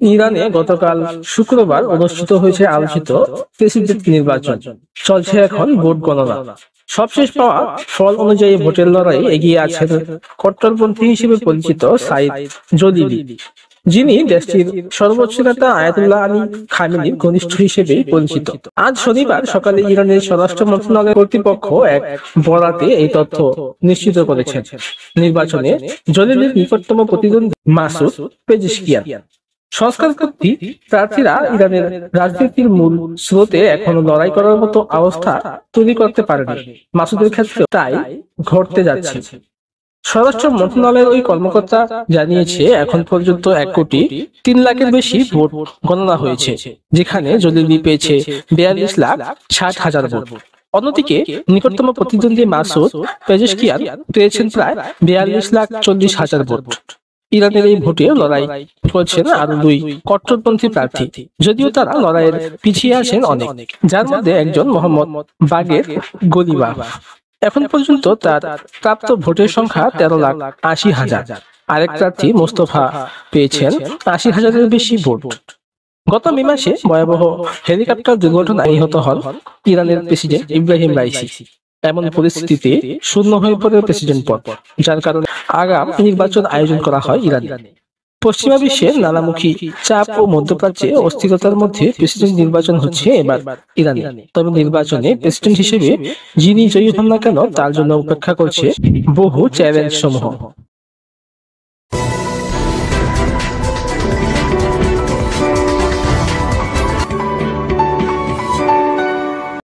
ইরানে গতকাল শুক্রবার অনুষ্ঠিত হয়েছে আলোচিত প্রেসিডেন্ট নির্বাচন। চলছে এখন ভোট গণনা। সবশেষ পাওয়া ফল অনুযায়ী ভোটের লড়াই এগিয়ে আছেন কট্টরপন্থী হিসেবে পরিচিত সাইদ জলিলি, যিনি দেশটির সর্বোচ্চ নেতা আয়াতুল্লাহ আলী খামেনির ঘনিষ্ঠ হিসেবে পরিচিত। আজ শনিবার সকালে ইরানের স্বরাষ্ট্র মন্ত্রণালয় কর্তৃপক্ষ এক বরাতে এই তথ্য নিশ্চিত করেছেন। নির্বাচনে জলিলের নিকটতম প্রতিদ্বন্দ্বী মাসুদ পেজেশকিয়ান। সংস্কারপন্থী প্রার্থীরা ইরানের রাজনীতির মূল স্রোতে এখনো লড়াই করার মতো অবস্থা তৈরি করতে পারেনি। মাসুদের ক্ষেত্রে তাই ঘটতে যাচ্ছে। স্বরাষ্ট্র মন্ত্রণালয়ের ওই কর্মকর্তা জানিয়েছে, এখন পর্যন্ত 1,03,00,000-এর বেশি ভোট গণনা হয়েছে, যেখানে জলিলি পেয়েছে 42,60,000 ভোট। অন্যদিকে নিকটতম প্রতিদ্বন্দ্বী মাসুদ পেজেশকিয়ান পেয়েছেন প্রায় 42,40,000 ভোট। ইরানের এই ভোটে লড়াই করছেন আরো দুই কট্টরপন্থী প্রার্থী, যদিও তারা লড়াইয়ের পিছিয়ে আছেন অনেক, যার মধ্যে একজন মোহাম্মদ বাগের গলিবাফ। এখন পর্যন্ত তার প্রাপ্ত ভোটের সংখ্যা 13,80,000। আরেক প্রার্থী মোস্তফা পেয়েছেন 80,000-এর বেশি ভোট। গত মে মাসে ভয়াবহ হেলিকপ্টার দুর্ঘটনায় নিহত হন ইরানের প্রেসিডেন্ট ইব্রাহিম রাইসি। এমন পরিস্থিতিতে শূন্য হয়ে পড়ে প্রেসিডেন্ট পদ, যার কারণে আগাম নির্বাচন আয়োজন করা হয় ইরানে। পশ্চিমা বিশ্বের নানামুখী চাপ ও মধ্যপ্রাচ্যে অস্থিরতার মধ্যে প্রেসিডেন্ট নির্বাচন হচ্ছে এবার ইরানে। তবে নির্বাচনে প্রেসিডেন্ট হিসেবে যিনি জয়ী হন না কেন, তার জন্য উপেক্ষা করছে বহু চ্যালেঞ্জ সমূহ।